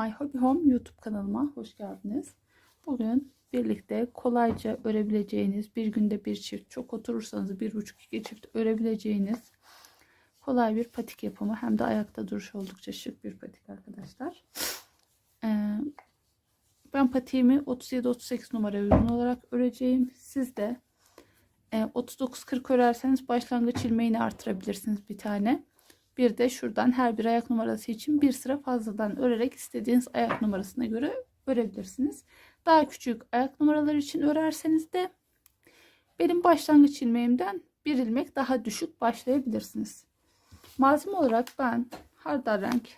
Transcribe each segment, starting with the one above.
My Hobby Home YouTube kanalıma hoş geldiniz. Bugün birlikte kolayca örebileceğiniz, bir günde bir çift, çok oturursanız 1,5-2 çift örebileceğiniz kolay bir patik yapımı, hem de ayakta duruş oldukça şık bir patik arkadaşlar. Ben patiğimi 37-38 numara uygun olarak öreceğim. Siz de 39-40 örerseniz başlangıç ilmeğini artırabilirsiniz bir tane. Bir de şuradan her bir ayak numarası için bir sıra fazladan örerek istediğiniz ayak numarasına göre örebilirsiniz. Daha küçük ayak numaraları için örerseniz de benim başlangıç ilmeğimden bir ilmek daha düşük başlayabilirsiniz. Malzeme olarak ben hardal renk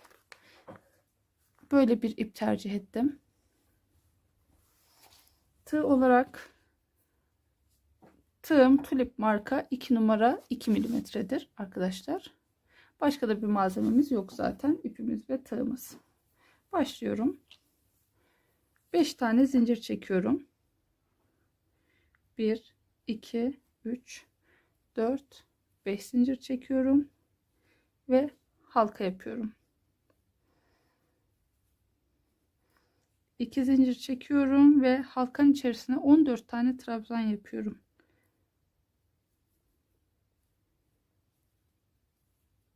böyle bir ip tercih ettim. Tığ olarak tığım Tulip marka 2 numara 2 milimetredir arkadaşlar. Başka da bir malzememiz yok zaten. İpimiz ve tığımız. Başlıyorum. 5 tane zincir çekiyorum. 1, 2, 3, 4, 5 zincir çekiyorum. Ve halka yapıyorum. 2 zincir çekiyorum ve halkanın içerisine 14 tane trabzan yapıyorum.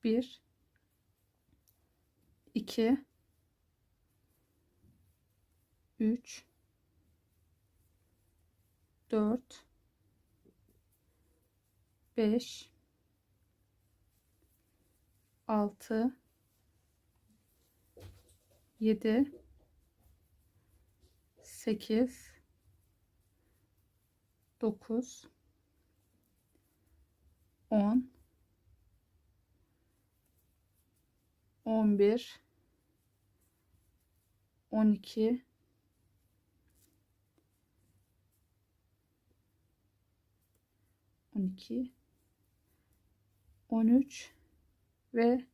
1, 2, 3, 4, 5, 6, 7, 8, 9, 10, 11, 12, 13 ve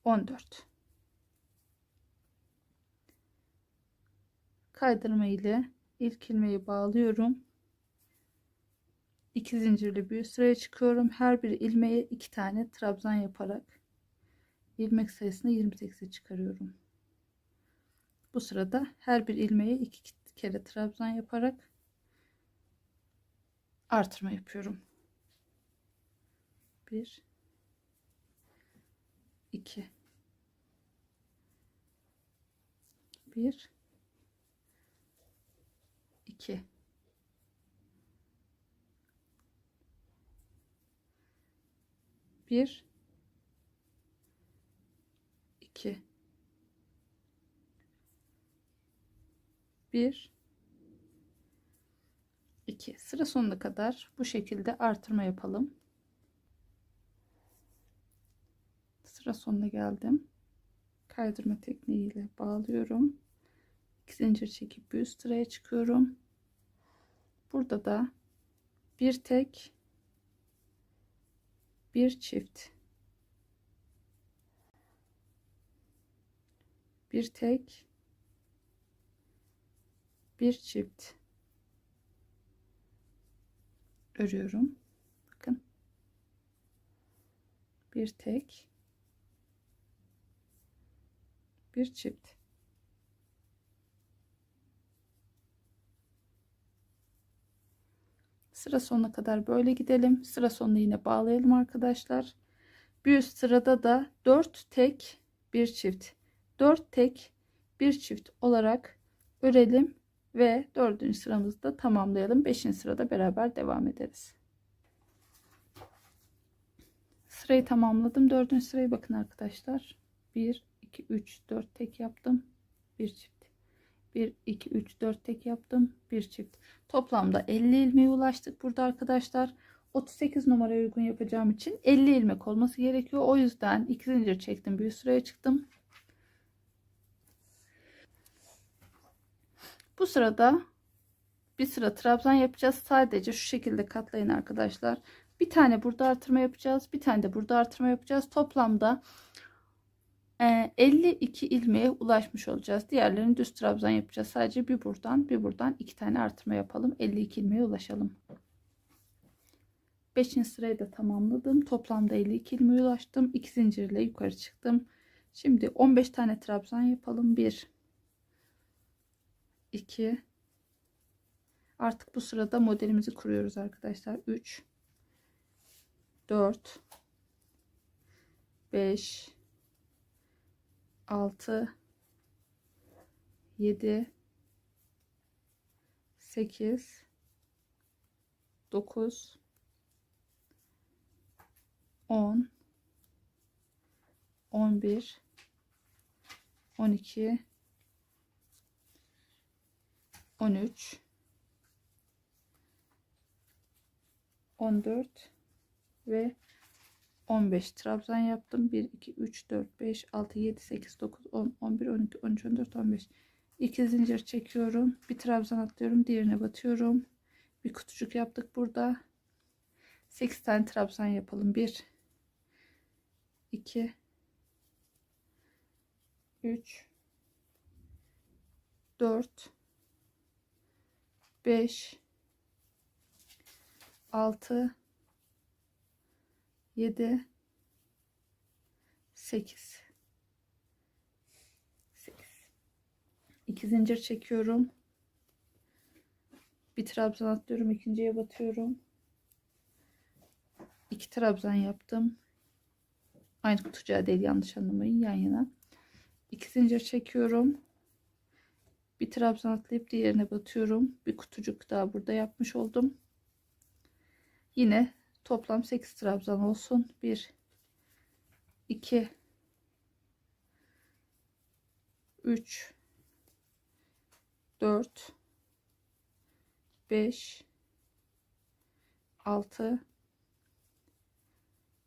14. Kaydırma ile ilk ilmeği bağlıyorum. 2 zincirli bir sıraya çıkıyorum. Her bir ilmeğe 2 tane trabzan yaparak ilmek sayısını 28'e çıkarıyorum. Bu sırada her bir ilmeğe 2 kere trabzan yaparak artırma yapıyorum. 1, 2, 1, 2, 1, 2, 1, 2. Sıra sonuna kadar bu şekilde artırma yapalım. Sıra sonuna geldim. Kaydırma tekniğiyle bağlıyorum. 2 zincir çekip bir üst sıraya çıkıyorum. Burada da bir tek, bir çift, bir tek, bir çift örüyorum. Bakın, bir tek, bir çift. Sıra sonuna kadar böyle gidelim. Sıra sonunu yine bağlayalım arkadaşlar. Bir üst sırada da 4 tek, bir çift, 4 tek, bir çift olarak örelim ve 4. sıramızda tamamlayalım. 5. sırada beraber devam ederiz. Sırayı tamamladım. 4. sırayı bakın arkadaşlar. 1, 2, 3, 4 tek yaptım. Bir çift. 1, 2, 3, 4 tek yaptım. Bir çift. Toplamda 50 ilmeğe ulaştık burada arkadaşlar. 38 numara uygun yapacağım için 50 ilmek olması gerekiyor. O yüzden 2 zincir çektim. Bir sıraya çıktım. Bu sırada bir sıra trabzan yapacağız. Sadece şu şekilde katlayın arkadaşlar. Bir tane burada artırma yapacağız. Bir tane de burada artırma yapacağız. Toplamda 52 ilmeğe ulaşmış olacağız. Diğerlerini düz trabzan yapacağız. Sadece bir buradan 2 tane artırma yapalım. 52 ilmeğe ulaşalım. 5. sırayı da tamamladım. Toplamda 52 ilmeğe ulaştım. 2 zincirle yukarı çıktım. Şimdi 15 tane trabzan yapalım. 1 2, artık bu sırada modelimizi kuruyoruz arkadaşlar. 3 4 5 6 7 8 9 10 11 12 13 14 ve 15 trabzan yaptım. 1 2 3 4 5 6 7 8 9 10 11 12 13 14 15. 2 zincir çekiyorum, bir trabzan atlıyorum, diğerine batıyorum, bir kutucuk yaptık. Burada 8 tane trabzan yapalım. 1 2 3 4 5 6 7 8 2 zincir çekiyorum, bir trabzan atlıyorum, ikinciye batıyorum, 2 trabzan yaptım, aynı kutucuğa değil, yanlış anlamayın, yan yana. 2 zincir çekiyorum, bir trabzan atlayıp diğerine batıyorum, bir kutucuk daha burada yapmış oldum. Yine toplam 8 trabzan olsun. 1 2 3 4 5 6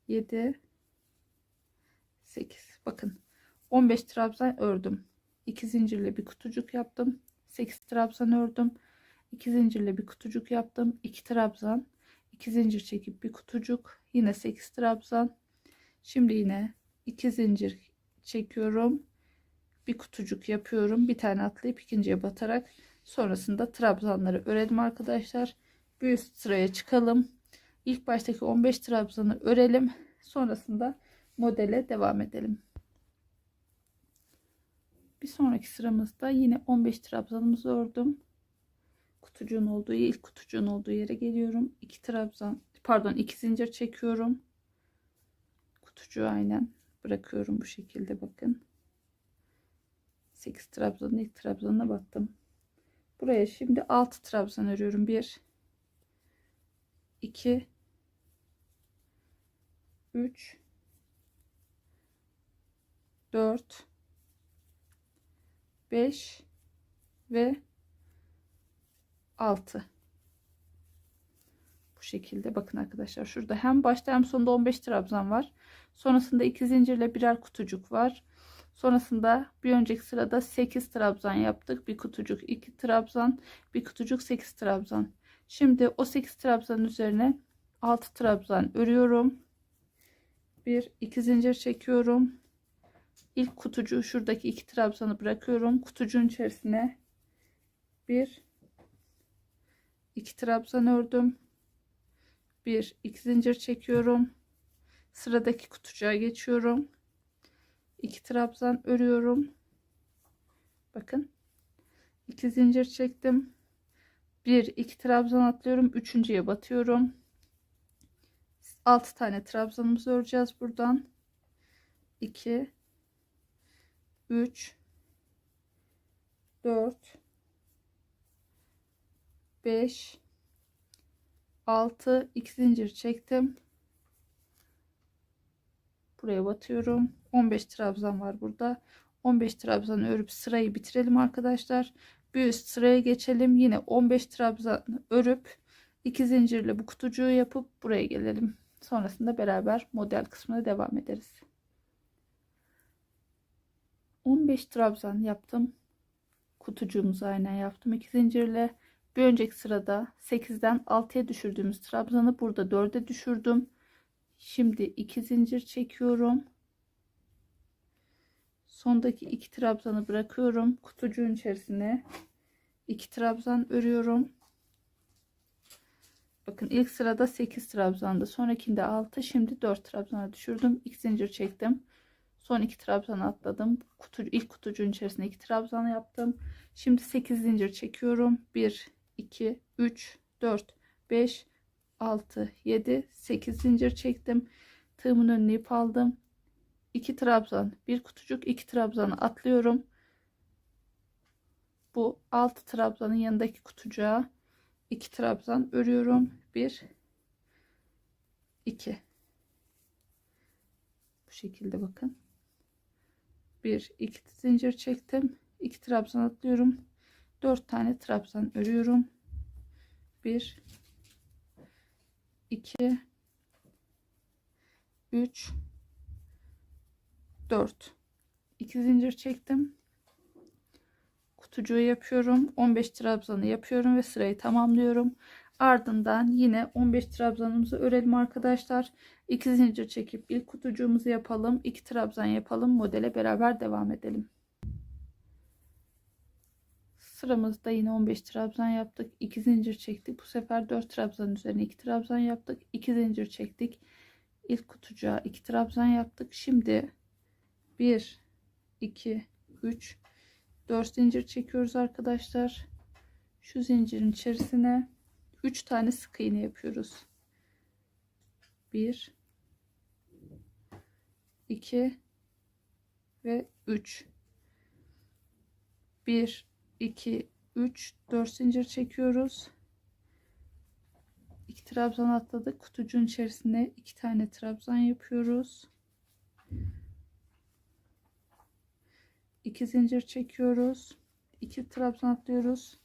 7 8. Bakın 15 trabzan ördüm, 2 zincirle bir kutucuk yaptım, 8 trabzan ördüm, 2 zincirle bir kutucuk yaptım, 2 trabzan, 2 zincir çekip bir kutucuk, yine 8 trabzan. Şimdi yine 2 zincir çekiyorum, bir kutucuk yapıyorum, bir tane atlayıp ikinciye batarak sonrasında trabzanları örelim arkadaşlar. Bir üst sıraya çıkalım, ilk baştaki 15 trabzanı örelim, sonrasında modele devam edelim. Bir sonraki sıramızda yine 15 trabzanımızı ördüm, kutucuğun olduğu, ilk kutucuğun olduğu yere geliyorum, 2 trabzan, pardon, 2 zincir çekiyorum, kutucuğu aynen bırakıyorum bu şekilde. Bakın 8 trabzanın ilk trabzanına battım. Buraya şimdi 6 trabzan örüyorum. 1 2 3 4 5 ve 6. Bu şekilde bakın arkadaşlar, şurada hem başta hem sonunda 15 trabzan var. Sonrasında 2 zincirle birer kutucuk var. Sonrasında bir önceki sırada 8 trabzan yaptık. Bir kutucuk, 2 trabzan, bir kutucuk, 8 trabzan. Şimdi o 8 trabzanın üzerine 6 trabzan örüyorum. 1 2 zincir çekiyorum. İlk kutucuğu, şuradaki 2 trabzanı bırakıyorum. Kutucuğun içerisine 1 2 trabzan ördüm. 1 2 zincir çekiyorum. Sıradaki kutucuğa geçiyorum. 2 trabzan örüyorum. Bakın 2 zincir çektim. 1 2 trabzan atlıyorum. Üçüncüye batıyorum. 6 tane trabzanımızı öreceğiz buradan. 2 3 4 5 6 2 zincir çektim. Buraya batıyorum. 15 trabzan var burada. 15 trabzan örüp sırayı bitirelim arkadaşlar. Bir üst sıraya geçelim. Yine 15 trabzan örüp 2 zincirle bu kutucuğu yapıp buraya gelelim. Sonrasında beraber model kısmına devam ederiz. 15 trabzan yaptım. Kutucuğumuzu aynen yaptım. 2 zincirle bir önceki sırada 8'den 6'ya düşürdüğümüz trabzanı burada 4'e düşürdüm. Şimdi 2 zincir çekiyorum. Sondaki 2 trabzanı bırakıyorum. Kutucuğun içerisine 2 trabzan örüyorum. Bakın ilk sırada 8 trabzandı. Sonrakinde 6. Şimdi 4 trabzana düşürdüm. 2 zincir çektim. Son 2 trabzan atladım. İlk kutucuğun içerisine 2 trabzan yaptım. Şimdi 8 zincir çekiyorum. 1 2 3 4 5 6 7 8 zincir çektim. Tığımın önüne ip aldım. 2 trabzan, bir kutucuk, 2 trabzanı atlıyorum. Bu 6 trabzanın yanındaki kutucuğa 2 trabzan örüyorum. 1 2 bu şekilde bakın. 1 2 zincir çektim. 2 trabzan atlıyorum. 4 tane trabzan örüyorum. 1 2 3 4 2 zincir çektim. Kutucuğu yapıyorum. 15 trabzanı yapıyorum ve sırayı tamamlıyorum. Ardından yine 15 trabzanımızı örelim arkadaşlar. 2 zincir çekip ilk kutucuğumuzu yapalım. 2 trabzan yapalım. Modele beraber devam edelim. Sıramızda yine 15 trabzan yaptık. 2 zincir çektik. Bu sefer 4 trabzan üzerine 2 trabzan yaptık. 2 zincir çektik. İlk kutucuğa 2 trabzan yaptık. Şimdi 1 2 3 4 zincir çekiyoruz arkadaşlar. Şu zincirin içerisine 3 tane sık iğne yapıyoruz. 1 2 ve 3. 1 2 3 4 zincir çekiyoruz. 2 trabzan atladık. Kutucuğun içerisine 2 tane trabzan yapıyoruz. 2 zincir çekiyoruz. 2 trabzan atlıyoruz.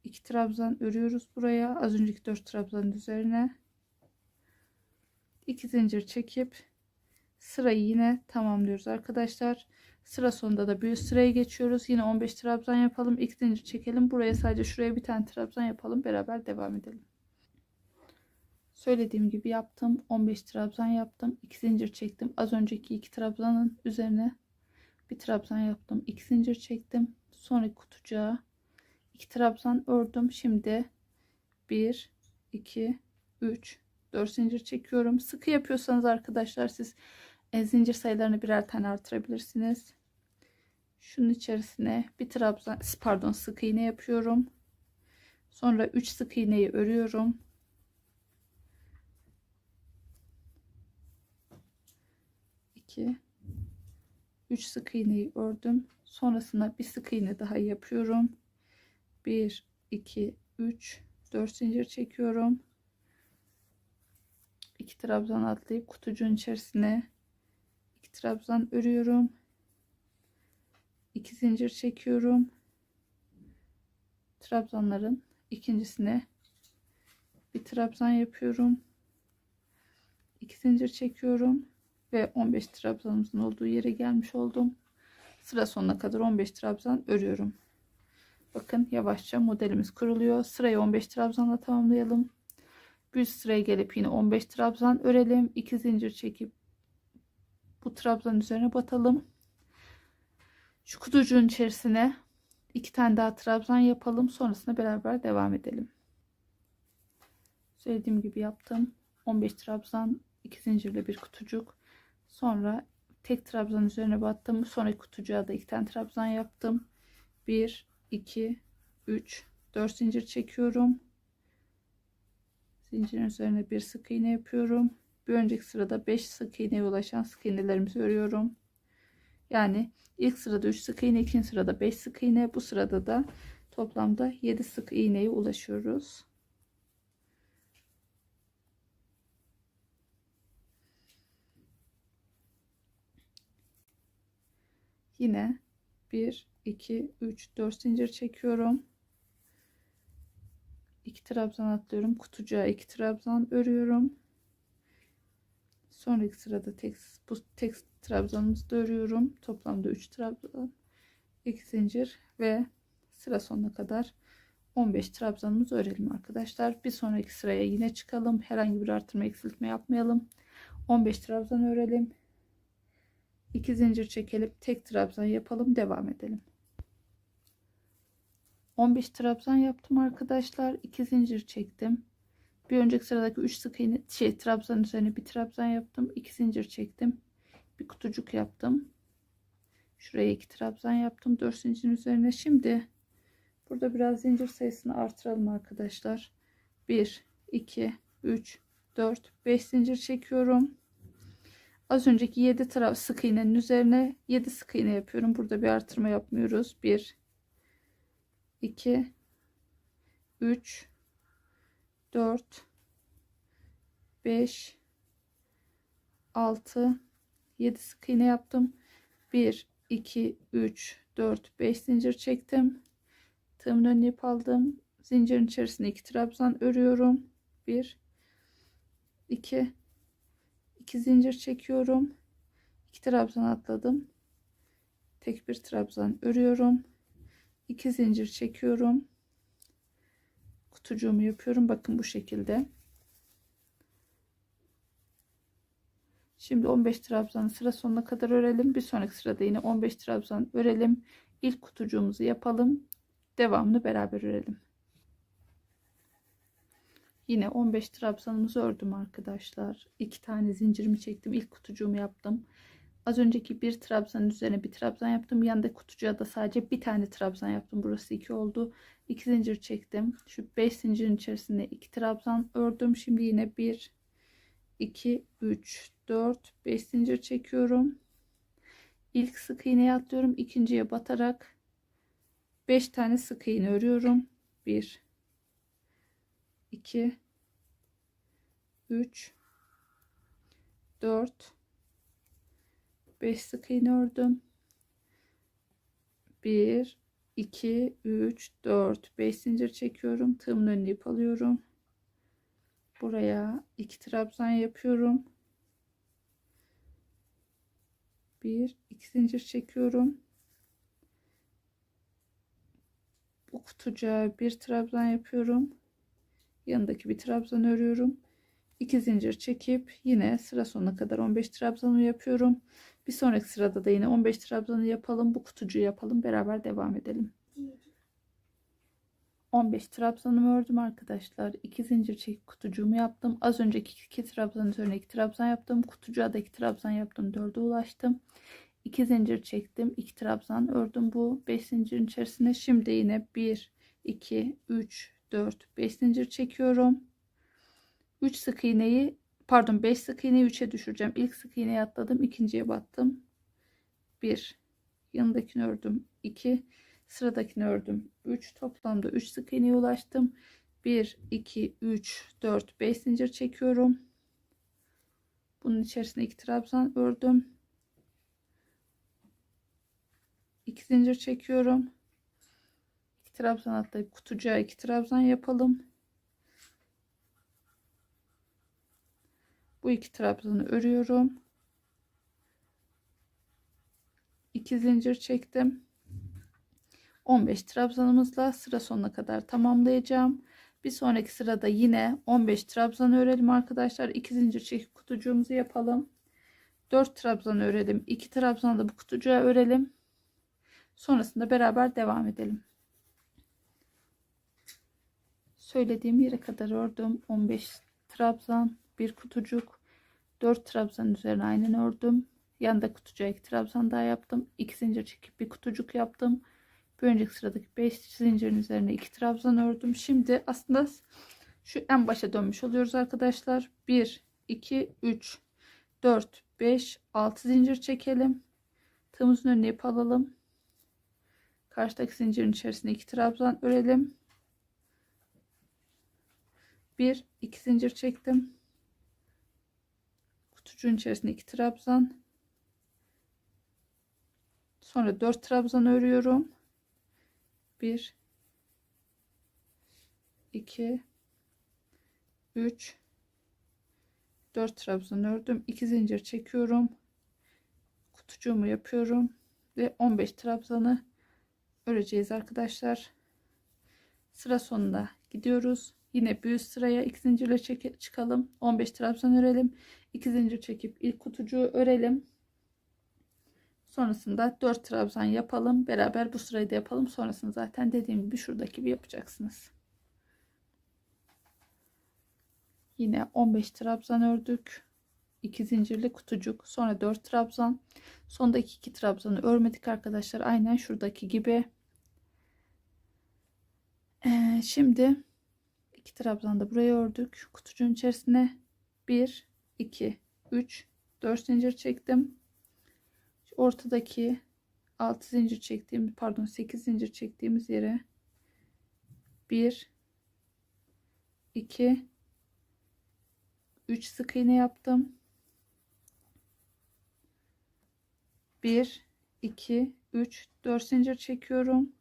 2 trabzan örüyoruz buraya. Az önceki 4 trabzanın üzerine 2 zincir çekip sırayı yine tamamlıyoruz arkadaşlar. Sıra sonunda da bir üst sıraya geçiyoruz. Yine 15 trabzan yapalım. 2 zincir çekelim. Buraya sadece şuraya bir tane trabzan yapalım. Beraber devam edelim. Söylediğim gibi yaptım. 15 trabzan yaptım. 2 zincir çektim. Az önceki 2 trabzanın üzerine bir trabzan yaptım. 2 zincir çektim. Sonraki kutucuğa 2 trabzan ördüm. Şimdi 1 2 3 4 zincir çekiyorum. Sıkı yapıyorsanız arkadaşlar siz zincir sayılarını birer tane artırabilirsiniz. Şunun içerisine bir trabzan sık iğne yapıyorum. Sonra 3 sık iğneyi örüyorum. 2 3 sık iğneyi ördüm. Sonrasında bir sık iğne daha yapıyorum. 1 2 3 4 zincir çekiyorum. 2 trabzan atlayıp kutucuğun içerisine 2 trabzan örüyorum. 2 zincir çekiyorum. Trabzanların ikincisine bir trabzan yapıyorum. 2 zincir çekiyorum ve 15 trabzanımızın olduğu yere gelmiş oldum. Sıra sonuna kadar 15 trabzan örüyorum. Bakın yavaşça modelimiz kuruluyor. Sırayı 15 trabzanla tamamlayalım. Bir sıraya gelip yine 15 trabzan örelim. 2 zincir çekip bu trabzanın üzerine batalım. Şu kutucuğun içerisine 2 tane daha trabzan yapalım. Sonrasında beraber devam edelim. Söylediğim gibi yaptım. 15 trabzan, 2 zincirle bir kutucuk. Sonra tek trabzan üzerine battım. Sonraki kutucuğa da 2 tane trabzan yaptım. 1 2 3 4 zincir çekiyorum. Zincirin üzerine bir sık iğne yapıyorum. Bir önceki sırada 5 sık iğneye ulaşan sık iğnelerimizi örüyorum. Yani ilk sırada 3 sık iğne, ikinci sırada 5 sık iğne, bu sırada da toplamda 7 sık iğneye ulaşıyoruz. Yine 1 2 3 4 zincir çekiyorum. 2 trabzan atlıyorum. Kutucuğa 2 trabzan örüyorum. Sonraki sırada tek trabzanımızı da örüyorum. Toplamda 3 trabzan, 2 zincir ve sıra sonuna kadar 15 trabzanımızı örelim arkadaşlar. Bir sonraki sıraya yine çıkalım. Herhangi bir artırma eksiltme yapmayalım. 15 trabzan örelim. 2 zincir çekelim. Tek trabzan yapalım. Devam edelim. 15 trabzan yaptım arkadaşlar. 2 zincir çektim. Bir önceki sıradaki 3 sık iğne trabzan üzerine bir trabzan yaptım. 2 zincir çektim. bir kutucuk yaptım. Şuraya 2 trabzan yaptım 4 zincirin üzerine. Şimdi burada biraz zincir sayısını artıralım arkadaşlar. 1 2 3 4 5 zincir çekiyorum. Az önceki 7 sık iğnenin üzerine 7 sık iğne yapıyorum. Burada bir artırma yapmıyoruz. 1 2 3 4 5 6 7 sık iğne yaptım. 1 2 3 4 5 zincir çektim. Tığımın önüne ip aldım. Zincirin içerisine 2 trabzan örüyorum. 1 2 zincir çekiyorum. 2 trabzan atladım. Tek bir trabzan örüyorum. 2 zincir çekiyorum. Kutucuğumu yapıyorum. Bakın bu şekilde. Şimdi 15 trabzanı sıra sonuna kadar örelim. Bir sonraki sırada yine 15 trabzan örelim. İlk kutucuğumuzu yapalım. Devamını beraber örelim. Yine 15 trabzanımızı ördüm arkadaşlar. 2 tane zincirimi çektim. İlk kutucuğumu yaptım. Az önceki bir trabzanın üzerine bir trabzan yaptım. Yanındaki kutucuğa da sadece bir tane trabzan yaptım. Burası 2 oldu. 2 zincir çektim. Şu 5 zincirin içerisinde 2 trabzan ördüm. Şimdi yine 1 2 3 4 5 zincir çekiyorum. İlk sık iğneye atlıyorum. İkinciye batarak 5 tane sık iğne örüyorum. 1 2 3 4 5 sık iğne ördüm. 1 2 3 4 5 zincir çekiyorum. Tığımın önüne ip alıyorum. Buraya 2 trabzan yapıyorum. 1 2 zincir çekiyorum. Bu kutucuğa bir trabzan yapıyorum. Yanındaki bir trabzan örüyorum. 2 zincir çekip yine sıra sonuna kadar 15 trabzanı yapıyorum. Bir sonraki sırada da yine 15 trabzanı yapalım. Bu kutucuğu yapalım. Beraber devam edelim. 15 trabzanımı ördüm arkadaşlar. 2 zincir çekip kutucuğumu yaptım. Az önceki 2 trabzanın üzerine 2 trabzan yaptım. Kutucuğa da 2 trabzan yaptım. 4'e ulaştım. 2 zincir çektim. 2 trabzan ördüm bu 5 zincirin içerisine. Şimdi yine 1 2 3 4 5 zincir çekiyorum. 3 sık iğneyi, pardon, 5 sık iğneyi 3'e düşüreceğim. İlk sık iğneye atladım, ikinciye battım. 1 yanındakini ördüm. 2 sıradakini ördüm. 3 toplamda 3 sık iğneye ulaştım. 1 2 3 4 5 zincir çekiyorum. Bunun içerisine 2 trabzan ördüm. 2 zincir çekiyorum. 2 trabzan atlayıp kutucuğa 2 trabzan yapalım. Bu 2 trabzanı örüyorum. 2 zincir çektim. 15 trabzanımızla sıra sonuna kadar tamamlayacağım. Bir sonraki sırada yine 15 trabzan örelim arkadaşlar. 2 zincir çekip kutucuğumuzu yapalım. 4 trabzan örelim. 2 trabzan da bu kutucuğa örelim. Sonrasında beraber devam edelim. Söylediğim yere kadar ördüm. 15 trabzan, bir kutucuk, 4 trabzan üzerine aynen ördüm. Yanında kutucuğa 2 trabzan daha yaptım. 2 zincir çekip bir kutucuk yaptım. Bir önceki sıradaki 5 zincirin üzerine 2 trabzan ördüm. Şimdi aslında şu en başa dönmüş oluyoruz arkadaşlar. 1 2 3 4 5 6 zincir çekelim. Tığımızın önüne ip alalım. Karşıdaki zincirin içerisine 2 trabzan örelim. 1 2 zincir çektim. Kutucuğun içerisine 2 trabzan. Sonra 4 trabzan örüyorum. 1 2 3 4 trabzan ördüm. 2 zincir çekiyorum. Kutucuğumu yapıyorum ve 15 trabzanı öreceğiz arkadaşlar. Sıra sonunda gidiyoruz. Yine bir üst sıraya 2 zincirle çıkalım. 15 trabzan örelim. 2 zincir çekip ilk kutucuğu örelim. Sonrasında 4 trabzan yapalım. Beraber bu sırayı da yapalım. Sonrasında zaten dediğim gibi şuradaki gibi yapacaksınız. Yine 15 trabzan ördük. 2 zincirli kutucuk, sonra 4 trabzan, sondaki 2 trabzanı örmedik arkadaşlar, aynen şuradaki gibi. Şimdi 2 trabzan da buraya ördük. Kutucuğun içerisine 1 2 3 4 zincir çektim. Ortadaki 6 zincir çektiğimiz, pardon 8 zincir çektiğimiz yere 1 2 3 sık iğne yaptım. 1 2 3 4 zincir çekiyorum.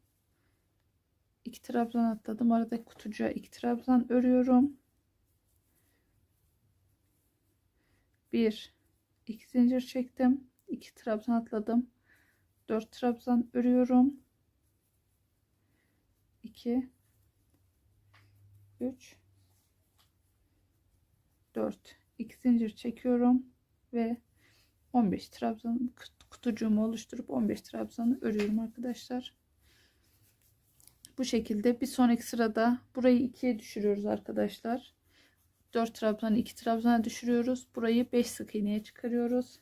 2 trabzan atladım. Aradaki kutucuğa 2 trabzan örüyorum. 1 2 zincir çektim. 2 trabzan atladım. 4 trabzan örüyorum. 2 3 4 2 zincir çekiyorum ve 15 trabzan kutucuğumu oluşturup 15 trabzanı örüyorum arkadaşlar. Bu şekilde bir sonraki sırada burayı 2'ye düşürüyoruz arkadaşlar. 4 trabzanı 2 trabzana düşürüyoruz. Burayı 5 sık iğneye çıkarıyoruz.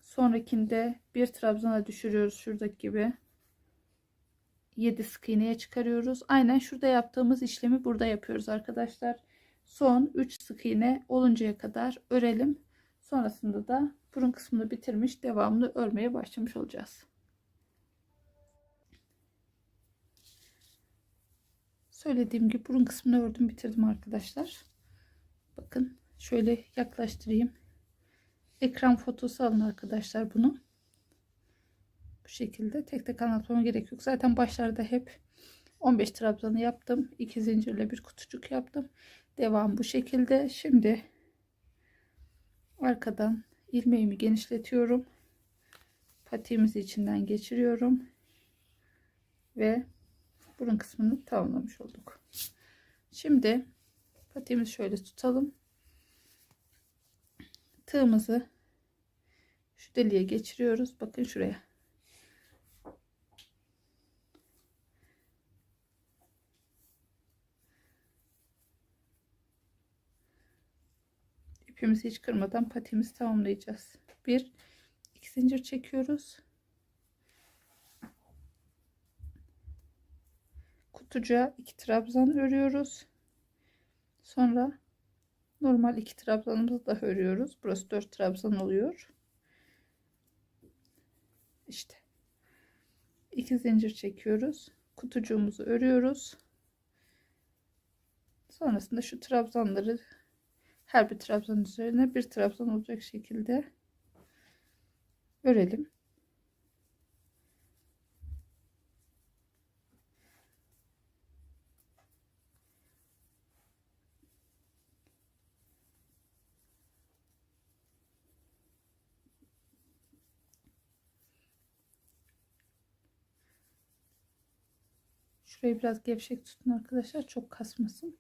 Sonrakinde 1 trabzana düşürüyoruz şuradaki gibi. 7 sık iğneye çıkarıyoruz. Aynen şurada yaptığımız işlemi burada yapıyoruz arkadaşlar. Son 3 sık iğne oluncaya kadar örelim. Sonrasında da burun kısmını bitirmiş, devamlı örmeye başlamış olacağız. Söylediğim gibi burun kısmını ördüm, bitirdim arkadaşlar. Bakın şöyle yaklaştırayım. Ekran fotosu alın arkadaşlar bunu. Bu şekilde tek tek anlatmama gerek yok. Zaten başlarda hep 15 trabzanı yaptım. 2 zincirle bir kutucuk yaptım. Devam bu şekilde. Şimdi arkadan ilmeğimi genişletiyorum. Patiğimizi içinden geçiriyorum. Ve burun kısmını tamamlamış olduk. Şimdi patiğimizi şöyle tutalım. Tığımızı şu deliğe geçiriyoruz. Bakın şuraya. İpimizi hiç kırmadan patiğimizi tamamlayacağız. 1 2 zincir çekiyoruz. Kutucuğa 2 trabzan örüyoruz. Sonra normal 2 trabzanımızı da örüyoruz. Burası 4 trabzan oluyor. İşte 2 zincir çekiyoruz. Kutucuğumuzu örüyoruz. Sonrasında şu trabzanları her bir trabzan üzerine bir trabzan olacak şekilde örelim. Şurayı biraz gevşek tutun arkadaşlar, çok kasmasın.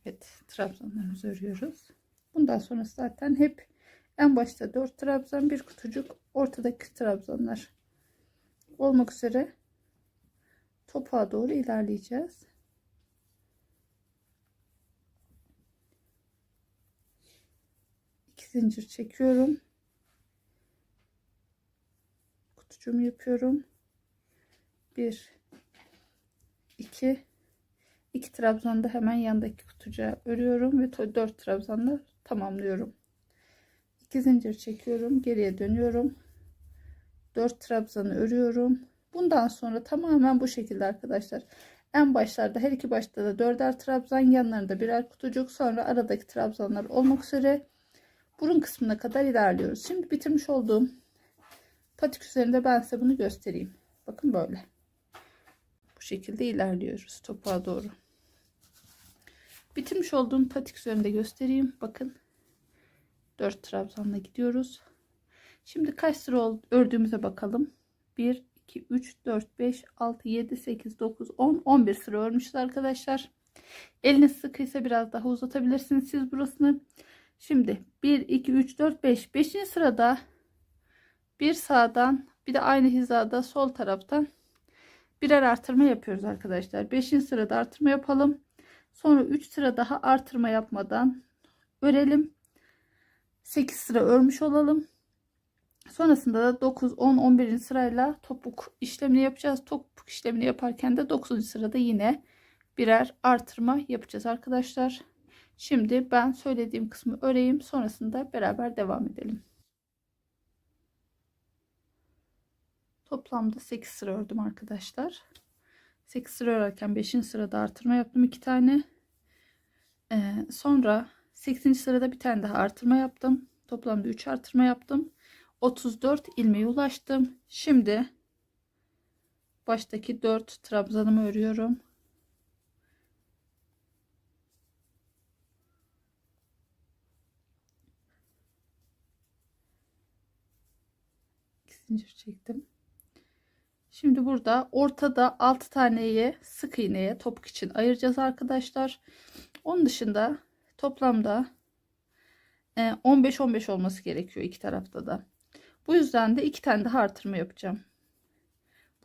Evet, trabzanlarımızı örüyoruz. Bundan sonra zaten hep en başta 4 trabzan, bir kutucuk, ortadaki trabzanlar olmak üzere topuğa doğru ilerleyeceğiz. İki zincir çekiyorum. Kutucuğumu yapıyorum. 1 2 2 trabzan da hemen yandaki kutucuğa örüyorum ve 4 trabzanla tamamlıyorum. 2 zincir çekiyorum, geriye dönüyorum. 4 trabzanı örüyorum. Bundan sonra tamamen bu şekilde arkadaşlar. En başlarda her iki başta da 4'er trabzan, yanlarında birer kutucuk, sonra aradaki trabzanlar olmak üzere burun kısmına kadar ilerliyoruz. Şimdi bitirmiş olduğum Patik üzerinde ben size bunu göstereyim. Bakın böyle. Bu şekilde ilerliyoruz topuğa doğru. Bitirmiş olduğum patik üzerinde göstereyim. Bakın 4 trabzanla gidiyoruz. Şimdi kaç sıra ördüğümüze bakalım. 1, 2, 3, 4, 5, 6, 7, 8, 9, 10, 11 sıra örmüşüz arkadaşlar. Eliniz sıkıysa biraz daha uzatabilirsiniz siz burasını. Şimdi 1, 2, 3, 4, 5. 5. sırada bir sağdan bir de aynı hizada sol taraftan birer artırma yapıyoruz arkadaşlar. 5. sırada artırma yapalım. Sonra 3 sıra daha artırma yapmadan örelim. 8 sıra örmüş olalım. Sonrasında da 9, 10, 11. sırayla topuk işlemini yapacağız. Topuk işlemini yaparken de 9. sırada yine birer artırma yapacağız arkadaşlar. Şimdi ben söylediğim kısmı öreyim. Sonrasında beraber devam edelim. Toplamda 8 sıra ördüm arkadaşlar. 8 sıra örerken 5. sırada artırma yaptım 2 tane. Sonra 8. sırada bir tane daha artırma yaptım. Toplamda 3 artırma yaptım. 34 ilmeğe ulaştım. Şimdi baştaki 4 trabzanımı örüyorum. Zincir çektim. Şimdi burada ortada 6 taneyi sık iğneye topuk için ayıracağız arkadaşlar. Onun dışında toplamda 15-15 olması gerekiyor iki tarafta da. Bu yüzden de 2 tane daha artırma yapacağım.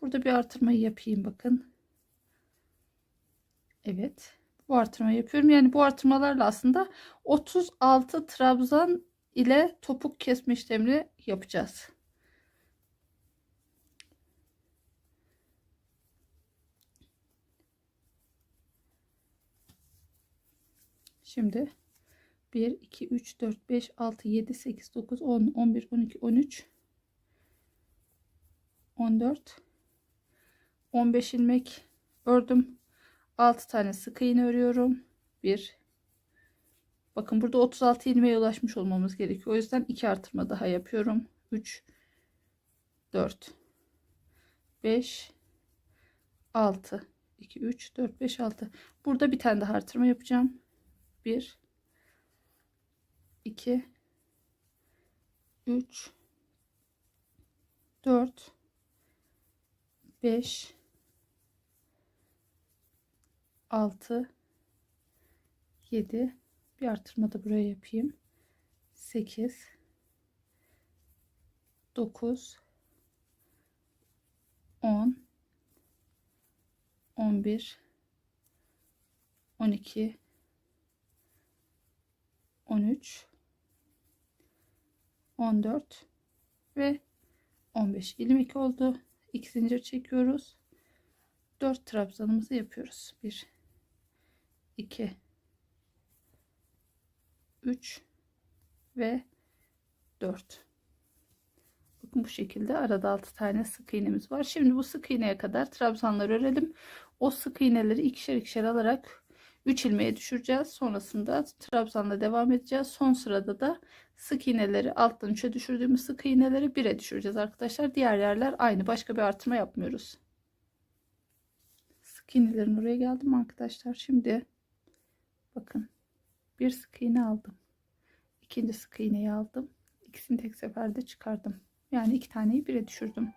Burada bir artırmayı yapayım bakın. Evet. Bu artırmayı yapıyorum. Yani bu artırmalarla aslında 36 trabzan ile topuk kesme işlemini yapacağız. Şimdi 1, 2, 3, 4, 5, 6, 7, 8, 9, 10, 11, 12, 13, 14, 15 ilmek ördüm. 6 tane sık iğne örüyorum. 1. Bakın burada 36 ilmeğe ulaşmış olmamız gerekiyor. O yüzden 2 artırma daha yapıyorum. 3, 4, 5, 6, 2, 3, 4, 5, 6. Burada bir tane daha artırma yapacağım. 1, 2, 3, 4, 5, 6, 7, bir artırma da buraya yapayım. 8, 9, 10, 11, 12, 13, 14 ve 15 ilmek oldu. 2 zincir çekiyoruz. 4 trabzanımızı yapıyoruz. 1, 2, 3 ve 4. Bakın bu şekilde arada 6 tane sık iğnemiz var. Şimdi bu sık iğneye kadar trabzanları örelim. O sık iğneleri ikişer ikişer alarak 3 ilmeğe düşüreceğiz. Sonrasında trabzanla devam edeceğiz. Son sırada da sık iğneleri alttan 3'e düşürdüğümüz sık iğneleri 1'e düşüreceğiz arkadaşlar. Diğer yerler aynı. Başka bir artırma yapmıyoruz. Sık iğnelerin oraya geldim arkadaşlar. Şimdi bakın bir sık iğne aldım. İkinci sık iğneyi aldım. İkisini tek seferde çıkardım. Yani 2 taneyi 1'e düşürdüm.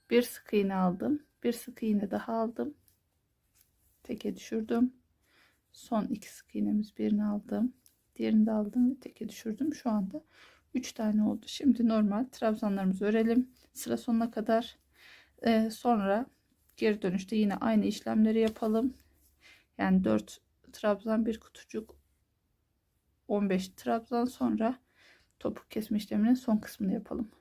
Bir sık iğne aldım. Bir sık iğne daha aldım. Teke düşürdüm. Son 2 sık iğnemiz, birini aldım. Diğerini de aldım ve teke düşürdüm. Şu anda 3 tane oldu. Şimdi normal trabzanlarımızı örelim. Sıra sonuna kadar. Sonra geri dönüşte yine aynı işlemleri yapalım. Yani 4 trabzan, bir kutucuk, 15 trabzan, sonra topuk kesme işleminin son kısmını yapalım.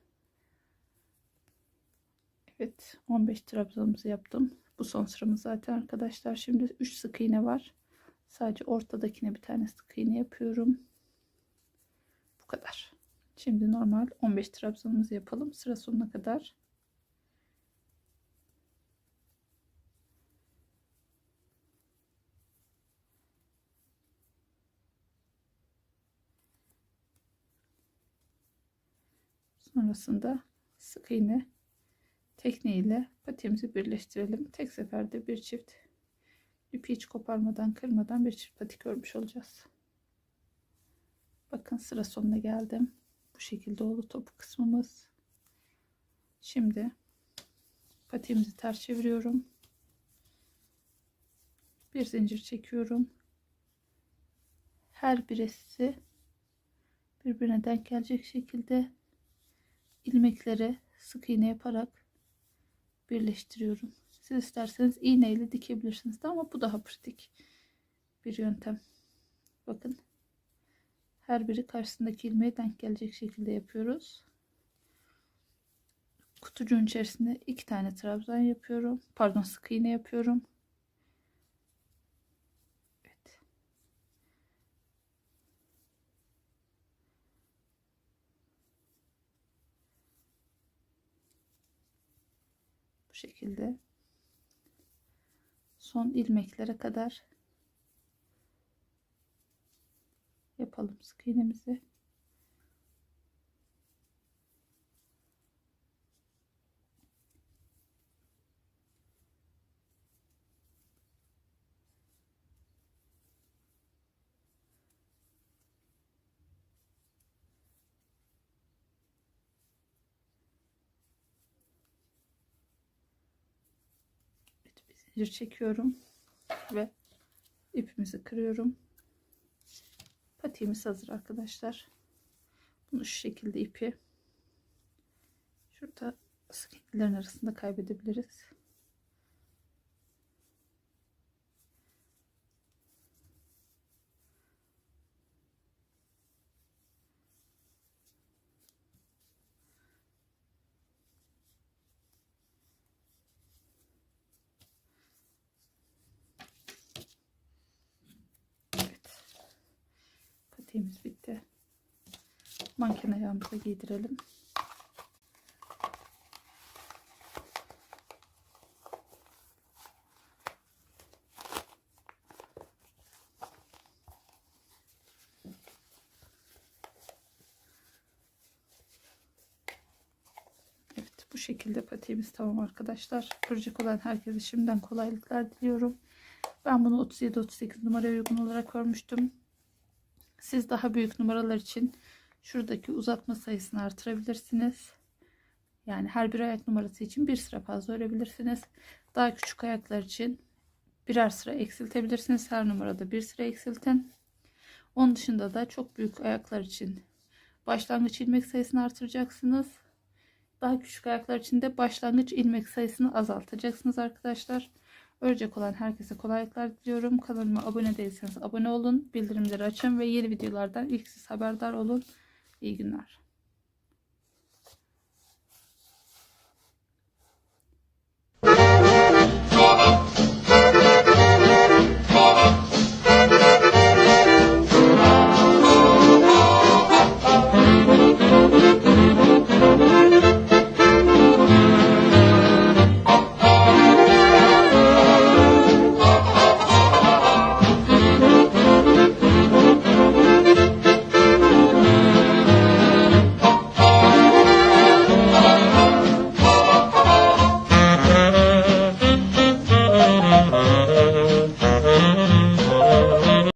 Evet, 15 trabzanımızı yaptım. Bu son sıramız zaten arkadaşlar. Şimdi 3 sık iğne var. Sadece ortadakine bir tane sık iğne yapıyorum. Bu kadar. Şimdi normal 15 trabzanımızı yapalım sıra sonuna kadar. Sonrasında sık iğne tekniğiyle patiğimizi birleştirelim. Tek seferde bir çift ipi hiç koparmadan, kırmadan bir çift patik örmüş olacağız. Bakın sıra sonuna geldim. Bu şekilde oldu topuk kısmımız. Şimdi patiğimizi ters çeviriyorum. Bir zincir çekiyorum. Her birisi birbirine denk gelecek şekilde ilmekleri sık iğne yaparak birleştiriyorum. Siz isterseniz iğneyle dikebilirsiniz de ama bu daha pratik bir yöntem. Bakın her biri karşısındaki ilmeğe denk gelecek şekilde yapıyoruz. Kutucuğun içerisinde 2 tane trabzan yapıyorum. Pardon, sık iğne yapıyorum. Evet. Bu şekilde son ilmeklere kadar yapalım sık iğnemizi. Evet, bir zincir çekiyorum ve ipimizi kırıyorum. Patiğimiz hazır arkadaşlar. Bunu şu şekilde ipi şurada sık iğnelerin arasında kaybedebiliriz. Evet. Patiğimiz bitti. Manken ayağımıza giydirelim. Evet, bu şekilde patiğimiz tamam arkadaşlar. Örecek olan herkese şimdiden kolaylıklar diliyorum. Ben bunu 37-38 numaraya uygun olarak örmüştüm. Siz daha büyük numaralar için şuradaki uzatma sayısını artırabilirsiniz. Yani her bir ayak numarası için bir sıra fazla örebilirsiniz. Daha küçük ayaklar için birer sıra eksiltebilirsiniz. Her numarada bir sıra eksiltin. Onun dışında da çok büyük ayaklar için başlangıç ilmek sayısını artıracaksınız. Daha küçük ayaklar için de başlangıç ilmek sayısını azaltacaksınız arkadaşlar. Örecek olan herkese kolaylıklar diliyorum. Kanalıma abone değilseniz abone olun. Bildirimleri açın ve yeni videolardan ilk siz haberdar olun. İyi günler.